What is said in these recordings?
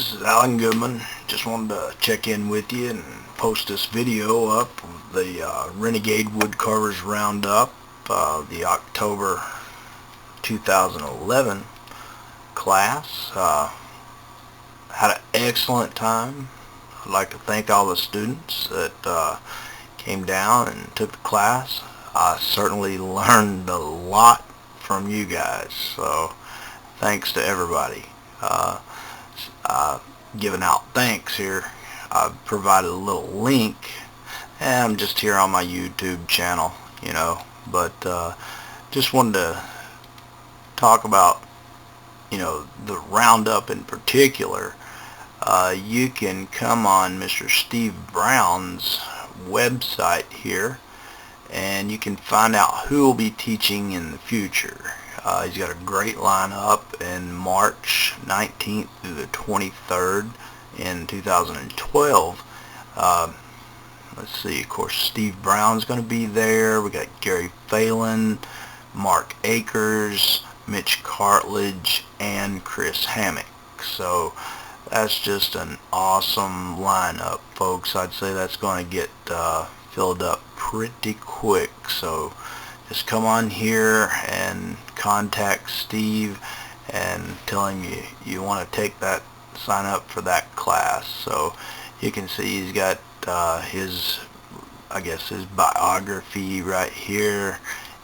This is Alan Goodman. Just wanted to check in with you and post this video up of the Renegade Woodcarvers Roundup, the October 2011 class. Had an excellent time. I'd like to thank all the students that came down and took the class. I certainly learned a lot from you guys, so thanks to everybody. Giving out thanks here. I've provided a little link, and I'm just here on my YouTube channel, but just wanted to talk about, the Roundup in particular. You can come on Mr. Steve Brown's website here, and you can find out who will be teaching in the future. He's got a great lineup in March 19th through the 23rd in 2012. Let's see, of course, Steve Brown's going to be there. We got Gary Falin, Mark Akers, Mitch Cartledge, and Chris Hammack. So that's just an awesome lineup, folks. I'd say that's going to get filled up pretty quick. So just come on here and contact Steve and tell him you want to take that, sign up for that class. So you can see he's got his biography right here.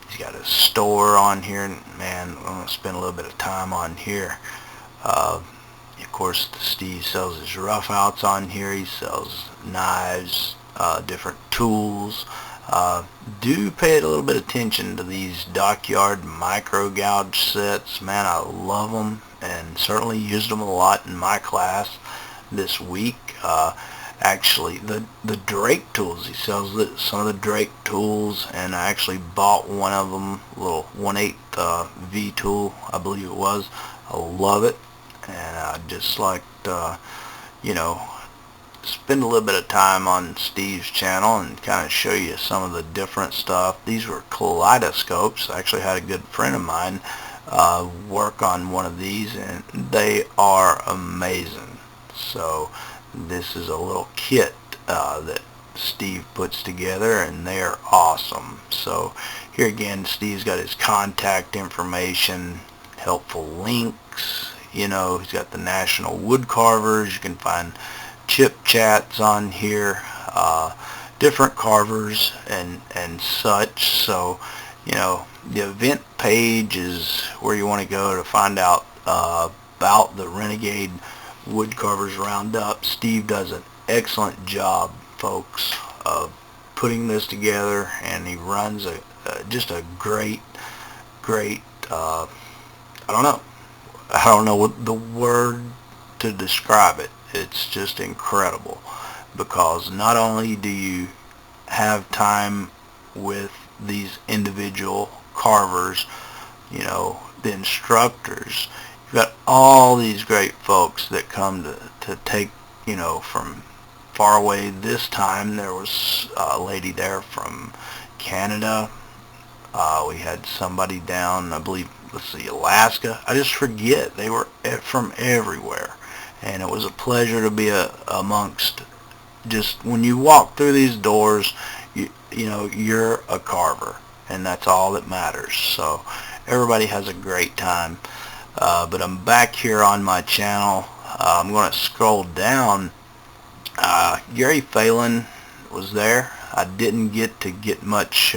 He's got a store on here, and man, I'm going to spend a little bit of time on here. Of course, Steve sells his roughouts on here. He sells knives, different tools. Do pay a little bit of attention to these dockyard micro gouge sets. Man, I love them, and certainly used them a lot in my class this week. Actually, the Drake tools, he sells some of the Drake tools, and I actually bought one of them, a little 1/8 V tool, I believe it was. I love it, and I just like to, spend a little bit of time on Steve's channel and kind of show you some of the different stuff. These were kaleidoscopes. I actually had a good friend of mine work on one of these, and they are amazing. So this is a little kit that Steve puts together, and they are awesome. So here again, Steve's got his contact information, helpful links. He's got the National Woodcarvers. You can find chip chats on here, different carvers and such. So the event page is where you want to go to find out about the Renegade Woodcarvers Roundup. Steve does an excellent job, folks, of putting this together, and he runs just a great I don't know what the word to describe it. It's just incredible, because not only do you have time with these individual carvers, the instructors, you've got all these great folks that come to take, from far away. This time there was a lady there from Canada. We had somebody down, I believe, Alaska. I just forget. They were from everywhere. And it was a pleasure to be amongst, just when you walk through these doors, you're a carver, and that's all that matters. So everybody has a great time. But I'm back here on my channel. I'm going to scroll down. Gary Falin was there. I didn't get much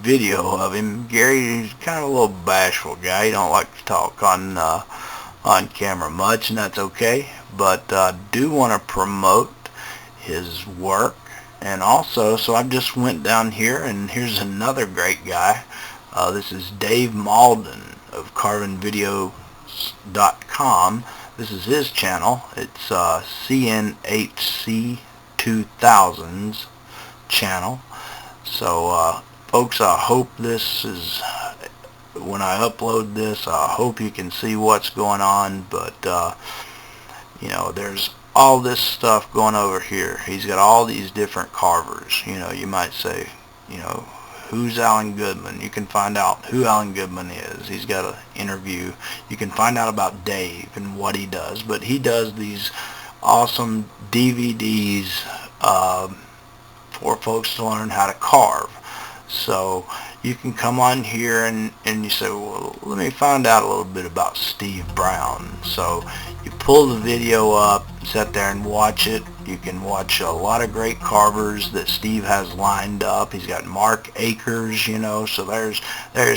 video of him. Gary's kind of a little bashful guy. He don't like to talk on camera much, and that's okay. But I do want to promote his work. And also, so I just went down here, and here's another great guy. This is Dave Malden of CarvingVideos.com. This is his channel. It's CNHC 2000's channel. So folks, I hope this is, when I upload this, I hope you can see what's going on. But there's all this stuff going over here. He's got all these different carvers. You might say, who's Alan Goodman? You can find out who Alan Goodman is. He's got an interview. You can find out about Dave and what he does. But he does these awesome DVDs for folks to learn how to carve. So you can come on here and you say, well, let me find out a little bit about Steve Brown. So you pull the video up, sit there and watch it. You can watch a lot of great carvers that Steve has lined up. He's got Mark Akers, you know, so there's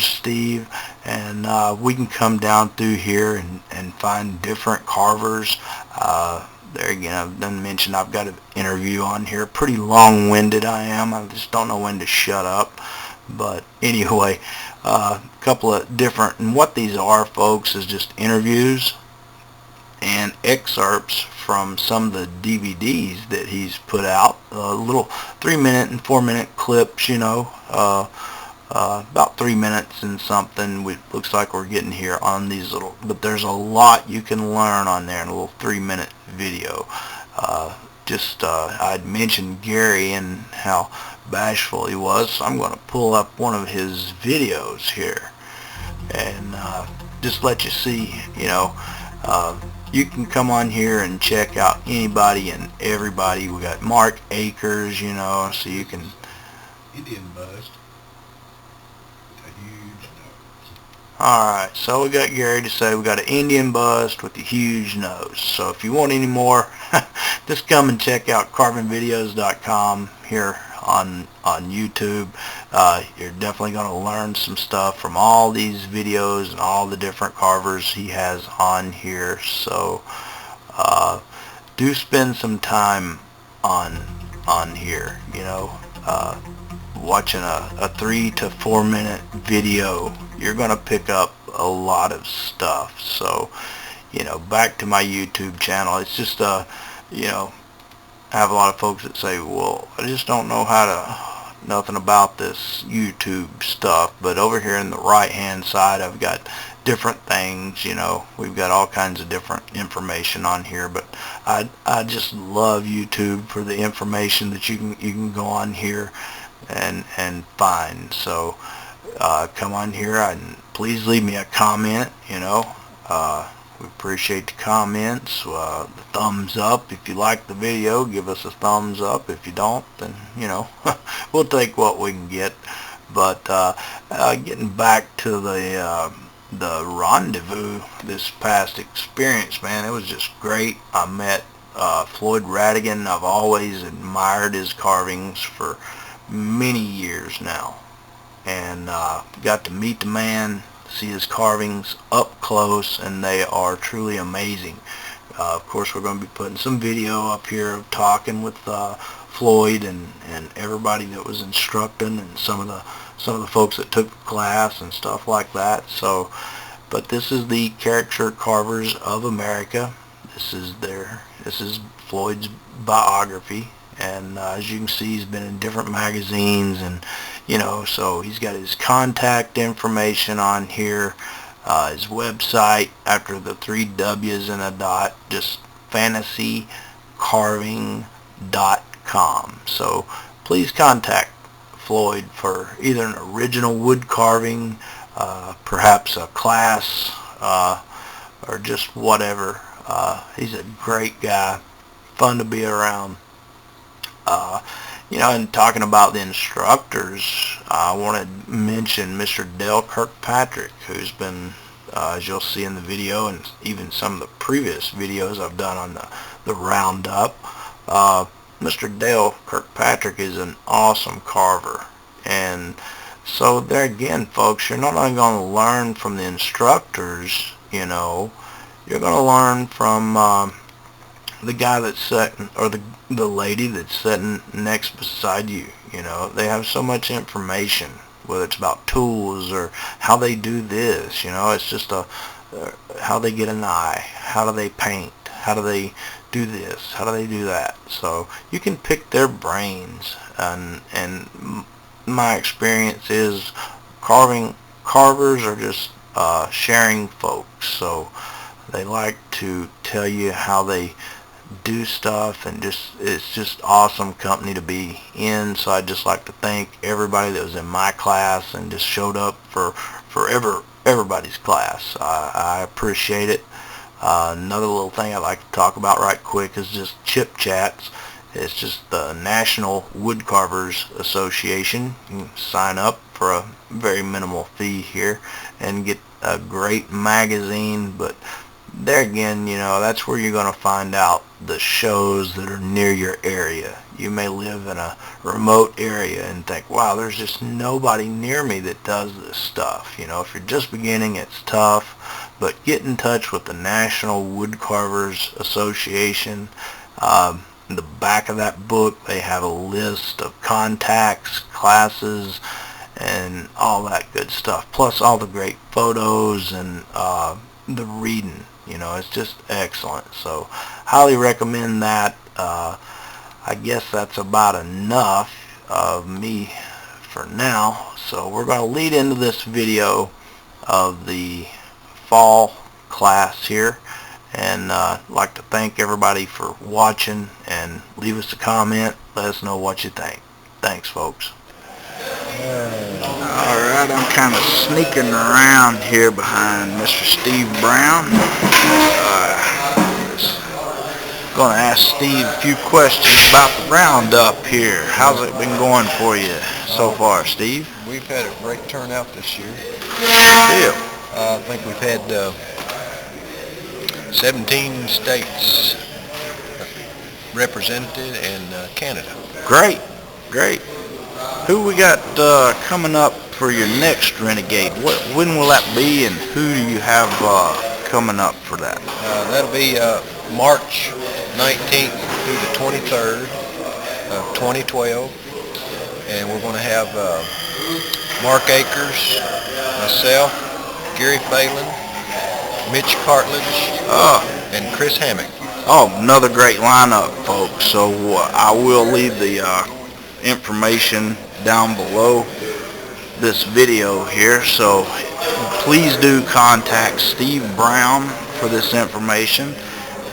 Steve. And we can come down through here and find different carvers. There again, I've done mention I've got an interview on here. Pretty long-winded I am. I just don't know when to shut up. But anyway, a couple of different, and what these are, folks, is just interviews and excerpts from some of the DVDs that he's put out. Little 3-minute and 4-minute clips, you know, about 3 minutes and something. It looks like we're getting here on these little, but there's a lot you can learn on there in a little 3-minute video. I'd mentioned Gary and how bashful he was, so I'm going to pull up one of his videos here and just let you see, you know, you can come on here and check out anybody and everybody. We got Mark Akers, you know, so you can. Indian bust. A huge nose. Alright, so we got Gary to say we got an Indian bust with a huge nose. So if you want any more, just come and check out carvingvideos.com here on YouTube. You're definitely going to learn some stuff from all these videos and all the different carvers he has on here. So do spend some time on here, you know, watching a 3 to 4 minute video. You're going to pick up a lot of stuff. So, you know, back to my YouTube channel, it's just you know, I have a lot of folks that say, well, I just don't know nothing about this YouTube stuff. But over here in the right hand side, I've got different things, you know, we've got all kinds of different information on here. But I just love YouTube for the information that you can go on here and find. So come on here and please leave me a comment, you know. We appreciate the comments, the thumbs up. If you like the video, give us a thumbs up. If you don't, then, you know, we'll take what we can get. But getting back to the rendezvous, this past experience, man, it was just great. I met Floyd Rhadigan. I've always admired his carvings for many years now, and got to meet the man, see his carvings up close, and they are truly amazing. Of course, we're going to be putting some video up here of talking with Floyd and everybody that was instructing, and some of the folks that took the class and stuff like that. So, but this is the Caricature Carvers of America. This is Floyd's biography. And as you can see, he's been in different magazines, and you know, so he's got his contact information on here, his website after the 3 W's and a dot, just fantasycarving.com. So please contact Floyd for either an original wood carving, perhaps a class, or just whatever. He's a great guy, fun to be around. You know, and talking about the instructors, I want to mention Mr. Dale Kirkpatrick, who's been, as you'll see in the video, and even some of the previous videos I've done on the Roundup. Mr. Dale Kirkpatrick is an awesome carver. And so there again, folks, you're not only going to learn from the instructors, you know, you're going to learn from the guy that's sitting, or the lady that's sitting next beside you. You know, they have so much information, whether it's about tools or how they do this. You know, it's just how they get an eye, how do they paint, how do they do this, how do they do that. So you can pick their brains, and my experience is carvers are just sharing folks. So they like to tell you how they do stuff, and it's just awesome company to be in. So I'd just like to thank everybody that was in my class and just showed up for everybody's class. I appreciate it. Another little thing I'd like to talk about right quick is just chip chats. It's just the National Woodcarvers Association. You can sign up for a very minimal fee here and get a great magazine, but there again, you know, that's where you're going to find out the shows that are near your area. You may live in a remote area and think, wow, there's just nobody near me that does this stuff. You know, if you're just beginning, it's tough, but get in touch with the National Woodcarvers Association. In the back of that book, they have a list of contacts, classes, and all that good stuff, plus all the great photos and the reading. You know, it's just excellent. So highly recommend that. I guess that's about enough of me for now. So we're going to lead into this video of the fall class here, and I'd like to thank everybody for watching, and leave us a comment. Let us know what you think. Thanks, folks. Alright, I'm kind of sneaking around here behind Mr. Steve Brown. Going to ask Steve a few questions about the Roundup here. How's it been going for you so far, Steve? We've had a great turnout this year. Deal. I think we've had 17 states represented and Canada. Great, great. Who we got coming up for your next Renegade? When will that be, and who do you have coming up for that? That'll be March 19th through the 23rd of 2012, and we're going to have Mark Akers, myself, Gary Falin, Mitch Cartledge, and Chris Hammack. Oh, another great lineup, folks. So I will leave the information down below this video here, so please do contact Steve Brown for this information,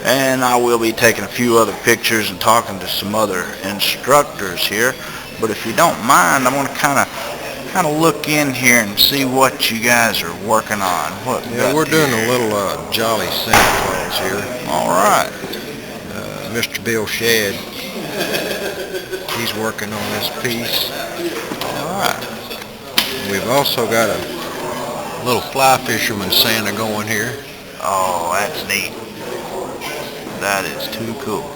and I will be taking a few other pictures and talking to some other instructors here. But if you don't mind, I'm going to kind of look in here and see what you guys are working on. Yeah, we're doing a little Jolly Santa Claus here. All right. Mr. Bill Shedd, he's working on this piece. All right. We've also got a little fly fisherman Santa going here. Oh, that's neat. That is too cool.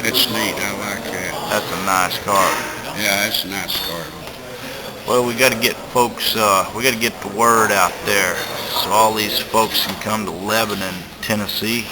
It's neat. I like that. That's a nice card. Yeah, that's a nice card. Well, we got to get folks, we got to get the word out there so all these folks can come to Lebanon, Tennessee,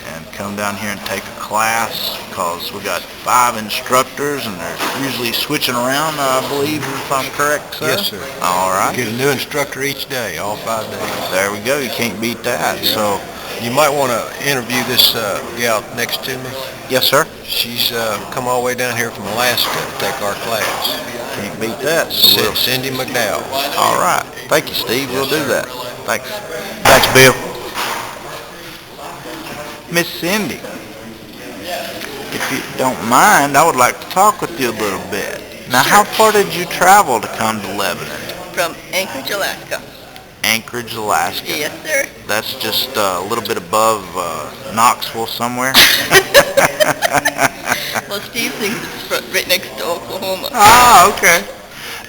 and come down here and take a class, because we got 5 instructors and they're usually switching around, I believe, if I'm correct, sir? Yes, sir. All right. Get a new instructor each day, all 5 days. There we go. You can't beat that. Yeah. So you might want to interview this gal next to me. yes, sir. She's come all the way down here from Alaska to take our class. Can't beat that. So Cindy McDowell. all right. Thank you, Steve. We'll do that. Thanks. Thanks, Bill. Miss Cindy, if you don't mind, I would like to talk with you a little bit. Now, how far did you travel to come to Lebanon? From Anchorage, Alaska. Anchorage, Alaska. Yes, sir. That's just a little bit above Knoxville somewhere. Well, Steve thinks it's right next to Oklahoma. Ah, okay.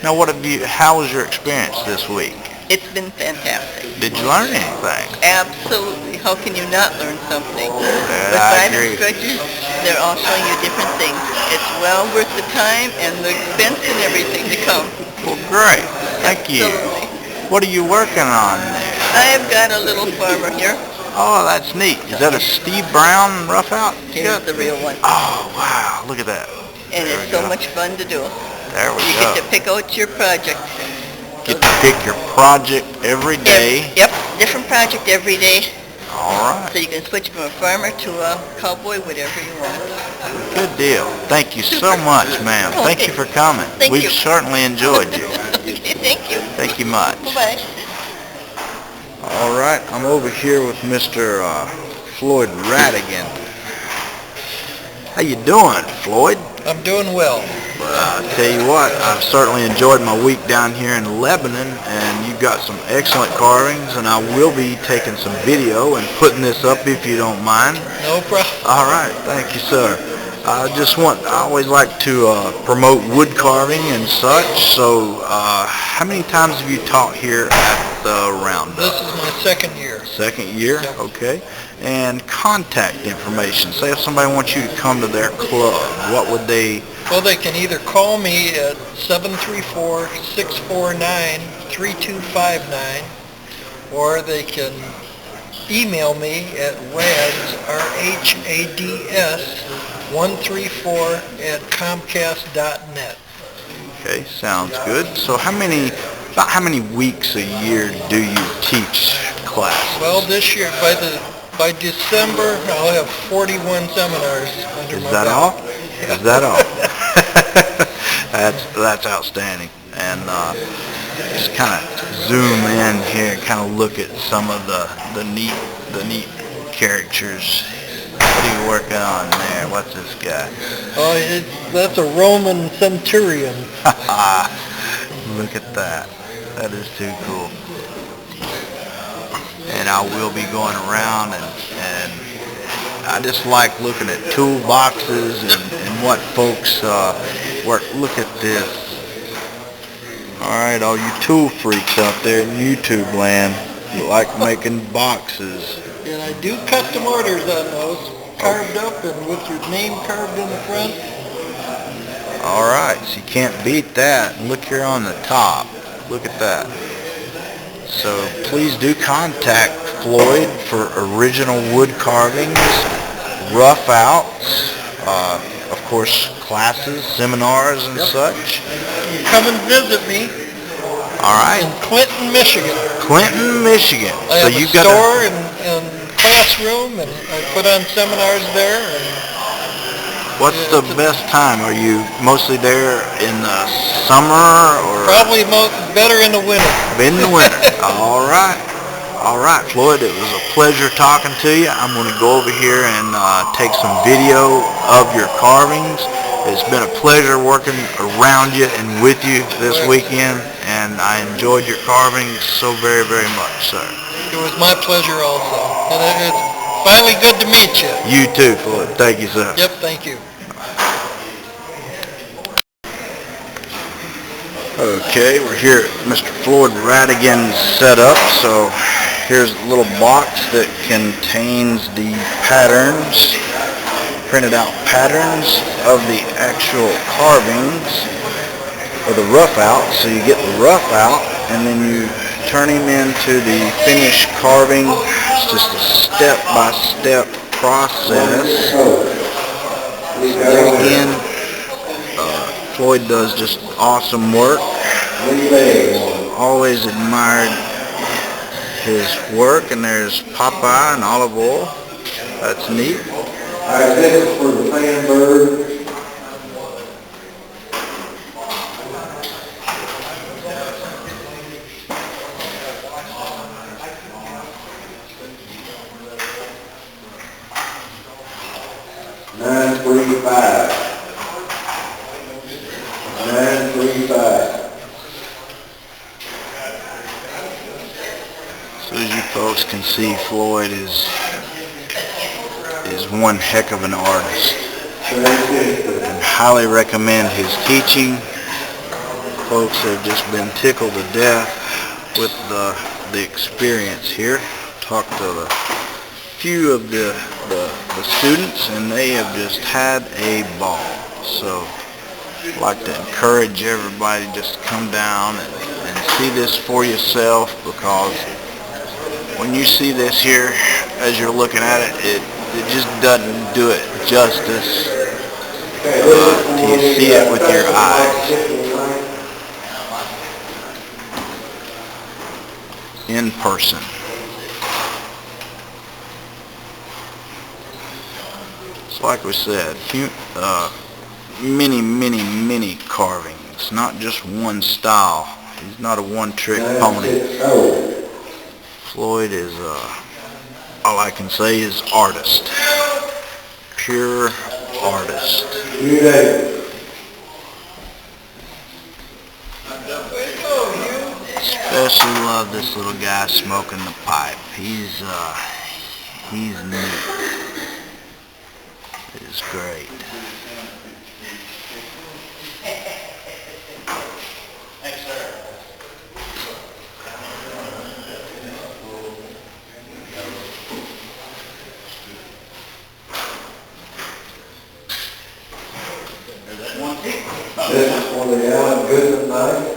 Now, how was your experience this week? It's been fantastic. Did you learn anything? Absolutely. How can you not learn something? Yeah, With I 5 agree. instructors, they're all showing you different things. It's well worth the time and the expense and everything to come. Well, great. Thank you. Absolutely. What are you working on there? I've got a little farmer here. Oh, that's neat. Is that a Steve Brown rough out? Here's the real one. Oh, wow. Look at that. And There it's we so go. much fun to do. There we You go. get to pick out your project. Get to pick your project every day. Yep, different project every day. All right. So you can switch from a farmer to a cowboy, whatever you want. Good deal. Thank you so Super. much, ma'am. Thank Okay. you for coming. Thank We've you. certainly enjoyed you. Okay, thank you. Thank you much. Bye-bye. All right, I'm over here with Mr. Floyd Rhadigan. How you doing, Floyd? I'm doing well. I tell you what, I've certainly enjoyed my week down here in Lebanon, and you've got some excellent carvings, and I will be taking some video and putting this up if you don't mind. No problem. All right, thank you, sir. I always like to promote wood carving and such, so how many times have you taught here at the Roundup? This is my second year. Second year? Yep. Okay. And contact information. Say if somebody wants you to come to their club, what would they... Well, they can either call me at 734-649-3259, or they can email me at rads134@comcast.net. Okay, sounds good. So about how many weeks a year do you teach classes? Well, this year, by December, I'll have 41 seminars under my belt. Is that all? That's outstanding. And just kind of zoom in here and kind of look at some of the neat characters. What are you working on there? What's this guy? Oh, that's a Roman centurion. Look at that. That is too cool. And I will be going around and I just like looking at toolboxes and what folks work. Look at this. Alright, all you tool freaks out there in YouTube land, you like making boxes. And I do custom orders on those, carved up and with your name carved in the front. Alright, so you can't beat that. And look here on the top. Look at that. So please do contact Floyd for original wood carvings, rough outs, of course classes, seminars and such. Come and visit me. All right. In Clinton, Michigan. Clinton, Michigan. I have a store and classroom, and I put on seminars there. And what's the best time? Are you mostly there in the summer or? Probably better in the winter. In the winter. All right. All right, Floyd, it was a pleasure talking to you. I'm going to go over here and take some video of your carvings. It's been a pleasure working around you and with you this weekend, and I enjoyed your carvings so very, very much, sir. It was my pleasure also. And it's finally good to meet you. You too, Floyd. Thank you, sir. Yep, thank you. Okay, we're here at Mr. Floyd Rhadigan's setup, so here's a little box that contains the patterns, printed out patterns of the actual carvings, or the rough out. So you get the rough out, and then you turn him into the finished carving. It's just a step-by-step process. So there again, Floyd does just awesome work. Always admired his work, and there's Popeye and olive oil. That's neat. Alright, this is for the fan bird. $9.35. So as you folks can see, Floyd is one heck of an artist. And highly recommend his teaching. Folks have just been tickled to death with the experience here. Talked to a few of the students, and they have just had a ball. So I'd like to encourage everybody just to come down and see this for yourself, because when you see this here, as you're looking at it, it just doesn't do it justice till you see it with your eyes. In person. So like we said, many carvings, not just one style. He's not a one-trick pony. Floyd is, all I can say is artist. Pure artist. love this little guy smoking the pipe. He's neat. It's great. This is for the w.allengoodman knife.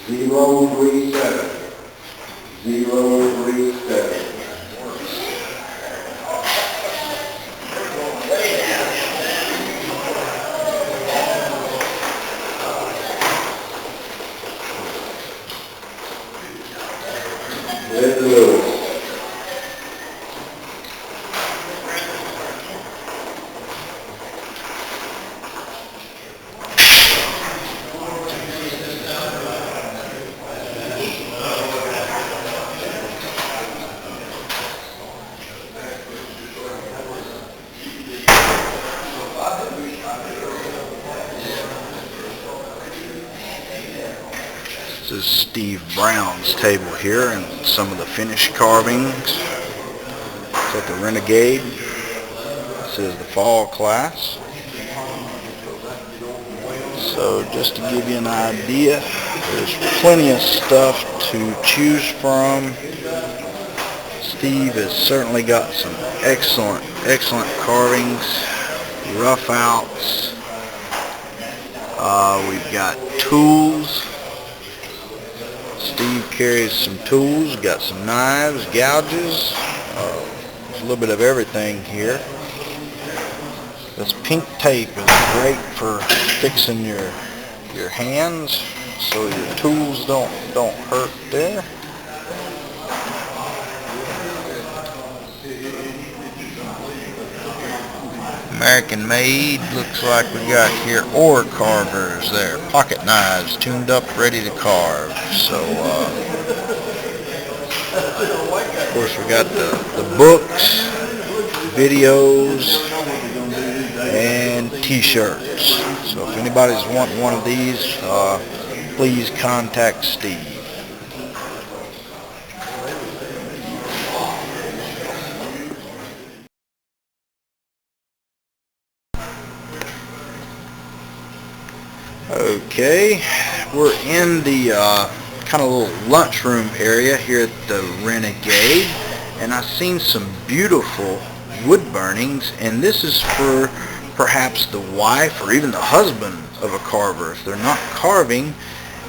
Zero 37. 037. This is Steve Brown's table here and some of the finished carvings. It's at the Renegade. This is the fall class. So just to give you an idea, there's plenty of stuff to choose from. Steve has certainly got some excellent carvings, rough outs. We've got tools. Steve carries some tools, got some knives, gouges, there's a little bit of everything here. This pink tape is great for fixing your hands so your tools don't hurt there. American made, looks like we got here ore carvers there, pocket knives tuned up ready to carve. So of course we got the books, videos, and t-shirts. So if anybody's wanting one of these, please contact Steve. Okay, we're in the kind of little lunchroom area here at the Renegade, and I've seen some beautiful wood burnings, and this is for perhaps the wife or even the husband of a carver if they're not carving.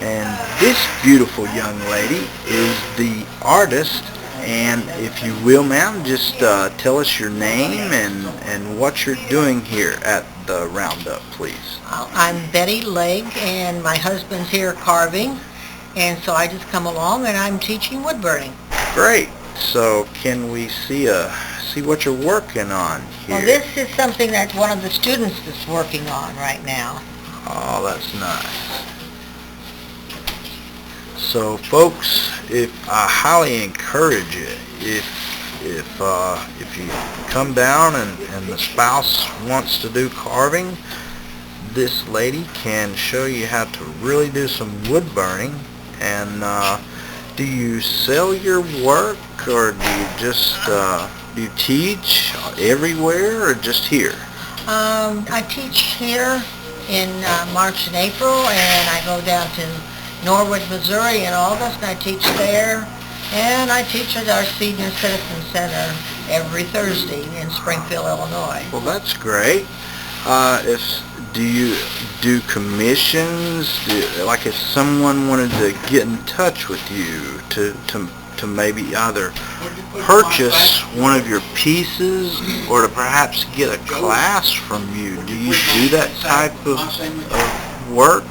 And this beautiful young lady is the artist, and if you will, ma'am, just tell us your name and what you're doing here at the Roundup, please. I'm Betty Legg, and my husband's here carving, and so I just come along and I'm teaching wood burning. Great. So can we see what you're working on here? Well, this is something that one of the students is working on right now. Oh, that's nice. So folks, I highly encourage it, if you come down and the spouse wants to do carving, this lady can show you how to really do some wood burning. And do you sell your work, or do you just do you teach everywhere or just here? I teach here in March and April, and I go down to Norwood, Missouri in August, and I teach there. And I teach at our Senior Citizen Center every Thursday in Springfield, Illinois. Well, that's great. Do you do commissions? Like if someone wanted to get in touch with you to maybe either purchase one of your pieces or to perhaps get a class from you, do you do that type of work?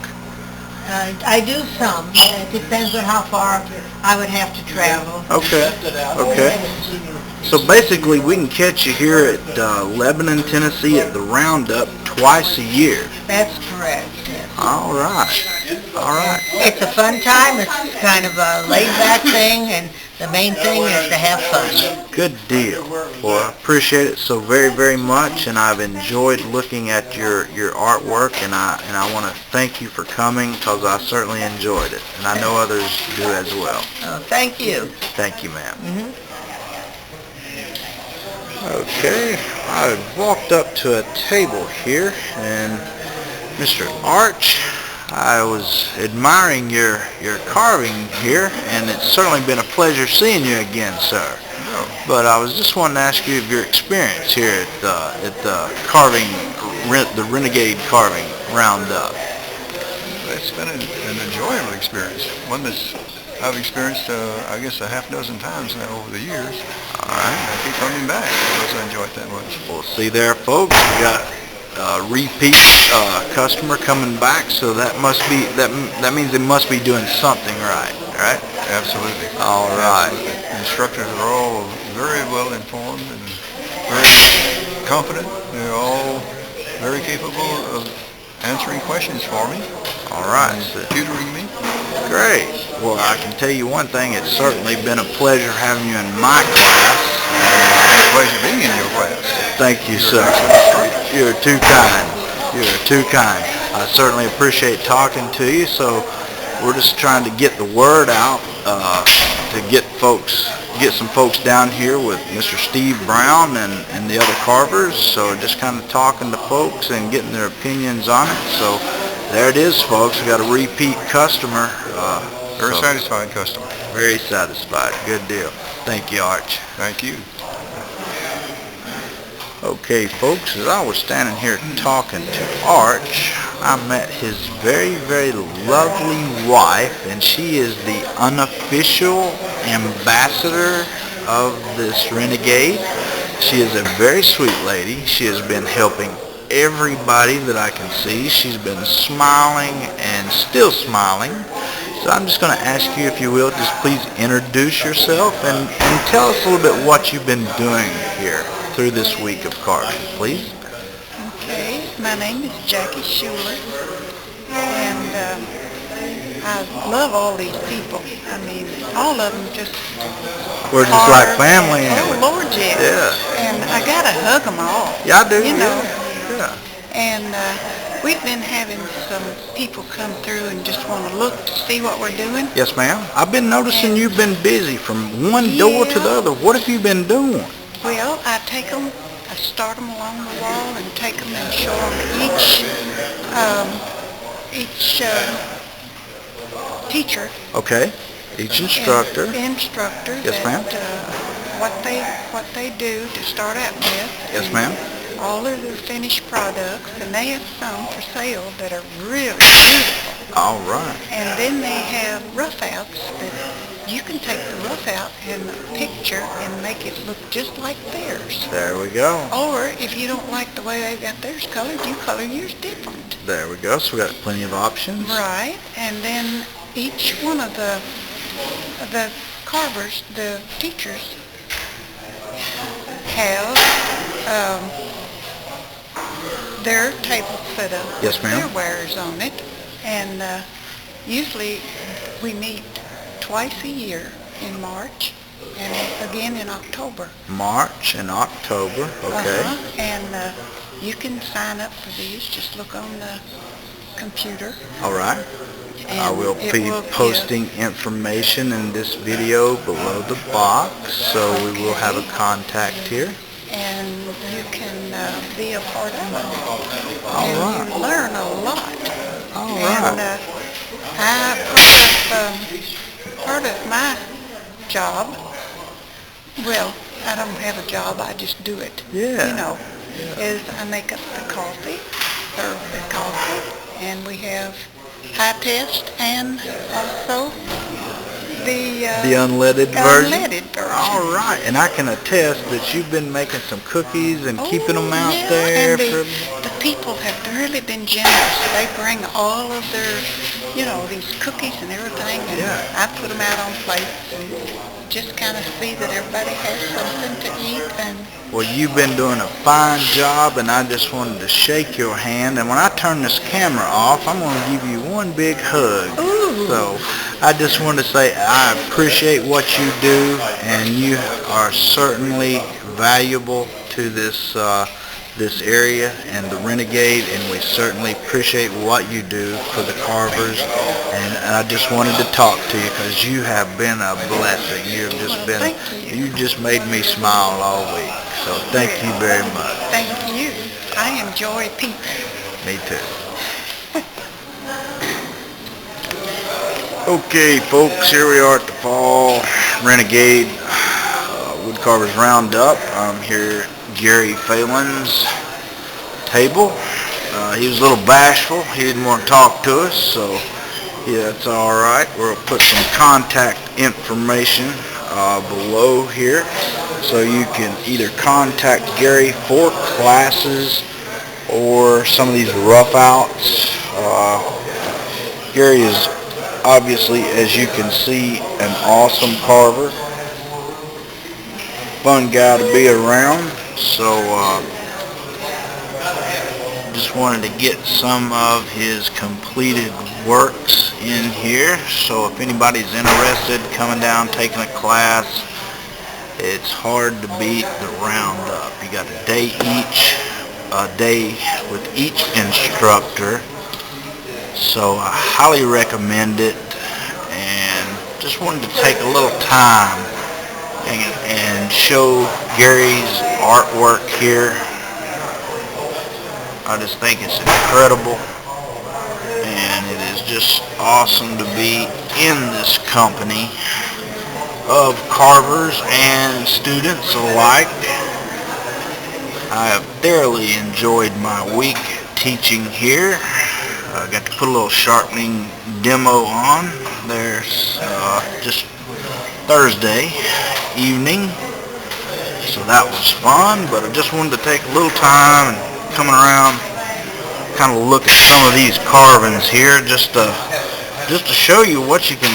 I do some. It depends on how far I would have to travel. Okay. So basically we can catch you here at Lebanon, Tennessee at the Roundup twice a year. That's correct, yes. All right. All right. It's a fun time. It's kind of a laid-back thing, and the main thing is to have fun. Good deal. Well, I appreciate it so very, very much, and I've enjoyed looking at your artwork, and I want to thank you for coming because I certainly enjoyed it, and I know others do as well. Oh, thank you. Thank you, ma'am. Mhm. Okay, I walked up to a table here, and Mr. Arch, I was admiring your carving here, and it's certainly been a pleasure seeing you again, sir. But I was just wanting to ask you of your experience here at the carving, the Renegade Carving Roundup. It's been an enjoyable experience. One that's I've experienced, I guess, a half dozen times now over the years. All right. I keep coming back because I enjoy it that much. Well, see there, folks, we got a repeat customer coming back, so that must be that means they must be doing something right, right? Absolutely. All right. The instructors are all very well informed and very competent. They're all very capable of answering questions for me. All right. And So, tutoring me. great. Well, I can tell you one thing. It's certainly been a pleasure having you in my class. It's a pleasure being in your class. Thank you, sir. You're too kind. You're too kind. I certainly appreciate talking to you. So we're just trying to get the word out to get some folks down here with Mr. Steve Brown and the other carvers. So just kind of talking to folks and getting their opinions on it. So there it is, folks. We got a repeat customer. Very So satisfied customer. very satisfied. Good deal. Thank you, Arch. Thank you. Okay, folks, as I was standing here talking to Arch, I met his very, very lovely wife, and she is the unofficial ambassador of this Renegade. She is a very sweet lady. She has been helping everybody that I can see. She's been smiling and still smiling. So I'm just going to ask you, if you will, just please introduce yourself and tell us a little bit what you've been doing here through this week of carving, please. Okay, my name is Jackie Schuler, and I love all these people. I mean, all of them just We're just like family. Oh, Lord, yes. Yeah. And I got to hug them all. Yeah, I do. You know. Yeah. And we've been having some people come through and just want to look to see what we're doing. Yes, ma'am. I've been noticing you've been busy from one door to the other. What have you been doing? Well, I take them, I start them along the wall and take them and show them each teacher. Okay. Each instructor. Instructor. Yes, ma'am. What they do to start out with. Yes, ma'am. All of their finished products, and they have some for sale that are really beautiful. All right. And then they have rough outs that you can take the rough out in a picture and make it look just like theirs. There we go. Or if you don't like the way they've got theirs colored, you color yours different. There we go. So we got plenty of options. Right. And then each one of the carvers, the teachers, have their table set up Yes, with ma'am. their wares on it. And usually we meet twice a year in March and again in October. March and October. Okay. And you can sign up for these. Just look on the computer. All right. I and will it be will posting information in this video below the box, so we will have a contact here. And you can be a part of it. All and right. you learn a lot. All And right. part of my job, well, I don't have a job, I just do it. Yeah. You know, is I make up the coffee, serve the coffee, and we have high test and also the unleaded version? unleaded version. All right. And I can attest that you've been making some cookies and keeping them out yeah, there. and the people have really been generous. They bring all of their, these cookies and everything, and Yeah. I put them out on plates and just kind of see that everybody has something to eat. and Well, you've been doing a fine job, and I just wanted to shake your hand. And when I turn this camera off, I'm going to give you one big hug. Ooh. So I just want to say I appreciate what you do, and you are certainly valuable to this this area and the Renegade, and we certainly appreciate what you do for the Carvers. And I just wanted to talk to you because you have been a blessing. You've just been, you just made me smile all week. So thank you very much. thank you. I enjoy people. Me too. Okay, folks, here we are at the fall Renegade Woodcarvers Roundup. I'm here at Gary Falin's table. He was a little bashful. He didn't want to talk to us, so yeah, that's all right. We'll put some contact information below here, so you can either contact Gary for classes or some of these rough outs. Gary is obviously, as you can see, an awesome carver. Fun guy to be around. So just wanted to get some of his completed works in here. So if anybody's interested, coming down, taking a class, it's hard to beat the Roundup. You got a day with each instructor. So I highly recommend it, and just wanted to take a little time and show Gary's artwork here. I just think it's incredible, and it is just awesome to be in this company of carvers and students alike. I have thoroughly enjoyed my week teaching here. I got to put a little sharpening demo on. There's just Thursday evening, so that was fun. But I just wanted to take a little time and coming around, kind of look at some of these carvings here, just to show you what you can,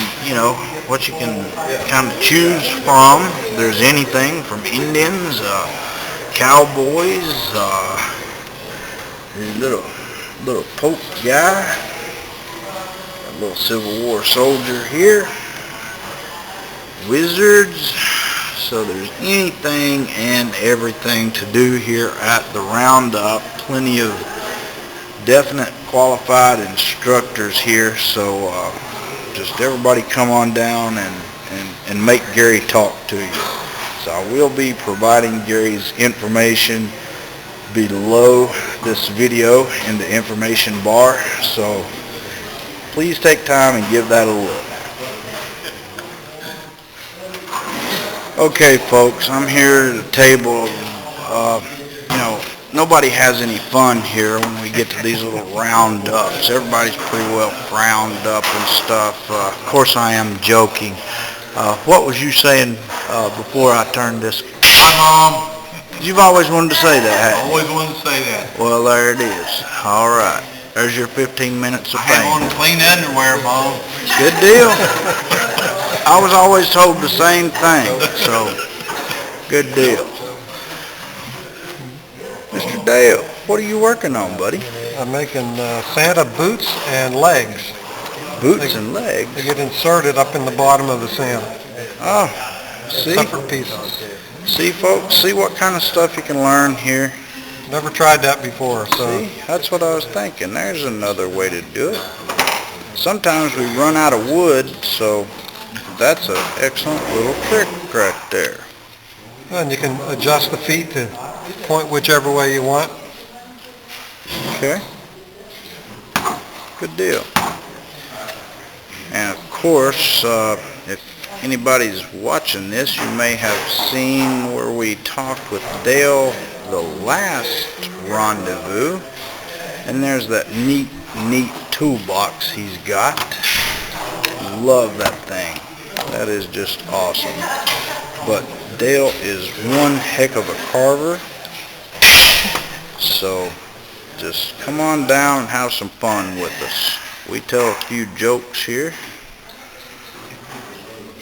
what you can kind of choose from. There's anything from Indians, cowboys, little Pope guy, a little Civil War soldier here, wizards. So there's anything and everything to do here at the Roundup. Plenty of definite qualified instructors here. So just everybody come on down and make Gary talk to you. So I will be providing Gary's information below this video in the information bar, so please take time and give that a look. Okay, folks, I'm here at the table. Nobody has any fun here when we get to these little roundups. Everybody's pretty well frowned up and stuff. Of course I am joking. What was you saying before I turned this? Hi, Mom. You've always wanted to say that, haven't you? Always wanted to say that. Well, there it is. All right. There's your 15 minutes of I have fame. on clean underwear, Mom. Good deal. I was always told the same thing, so good deal. Mr. Dale, what are you working on, buddy? I'm making Santa boots and legs. Boots and legs? They get inserted up in the bottom of the Santa. Oh, see? Separate pieces. See, folks, see what kind of stuff you can learn here. Never tried that before, so. See, that's what I was thinking. There's another way to do it. Sometimes we run out of wood, so that's an excellent little trick right there. And you can adjust the feet to point whichever way you want. Okay. Good deal. And of course, if anybody's watching this, you may have seen where we talked with Dale the last rendezvous, and there's that neat toolbox he's got. Love that thing. That is just awesome. But Dale is one heck of a carver, so just come on down and have some fun with us. We tell a few jokes here.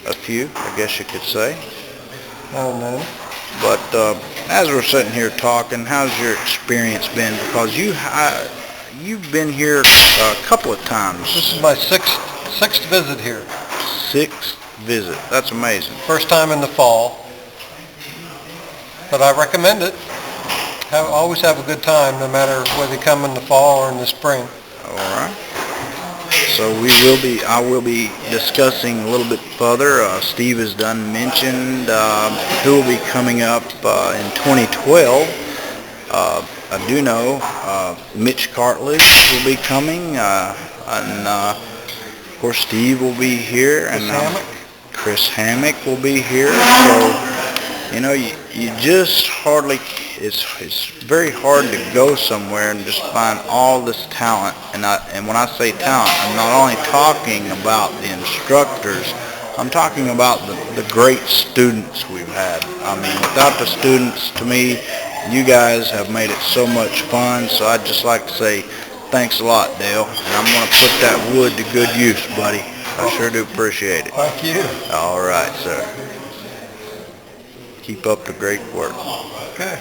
A few, I guess you could say. Oh, no. But as we're sitting here talking, how's your experience been? Because you've been here a couple of times. This is my sixth visit here. Sixth visit. That's amazing. First time in the fall, but I recommend it. Always have a good time, no matter whether you come in the fall or in the spring. All right. So I will be discussing a little bit further. Steve has done mentioned who will be coming up in 2012. I do know Mitch Cartledge will be coming, and of course Steve will be here, and Chris Hammack will be here. So, you know, you just hardly, it's very hard to go somewhere and just find all this talent. And when I say talent, I'm not only talking about the instructors, I'm talking about the great students we've had. I mean, without the students, to me, you guys have made it so much fun. So I'd just like to say thanks a lot, Dale. And I'm going to put that wood to good use, buddy. I sure do appreciate it. Thank you. All right, sir. Keep up the great work. Okay.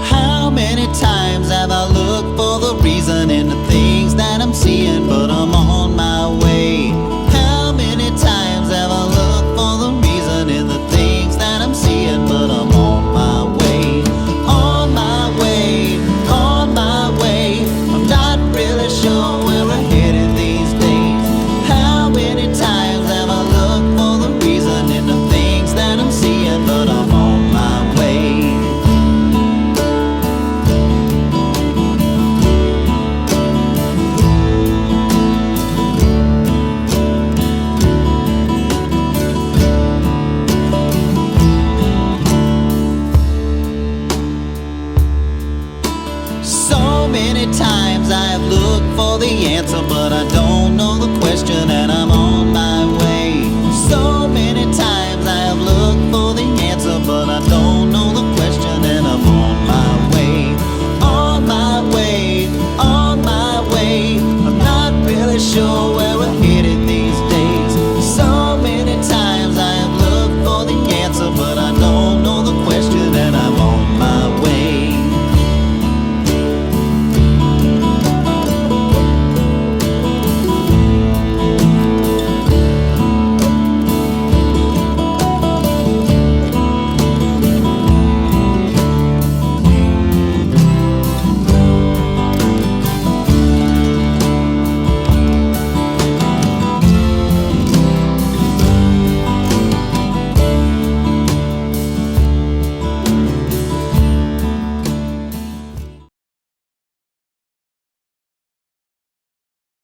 How many times have I looked for the reason in the things that I'm seeing, but I'm on my way? How many times have I looked for the reason in the things that I'm seeing, but I'm on my way? On my way, on my way. I'm not really sure where we're headed these days. How many times have I looked for the reason in the things that I'm seeing, but I'm on my way? So many times I have looked for the answer, but I don't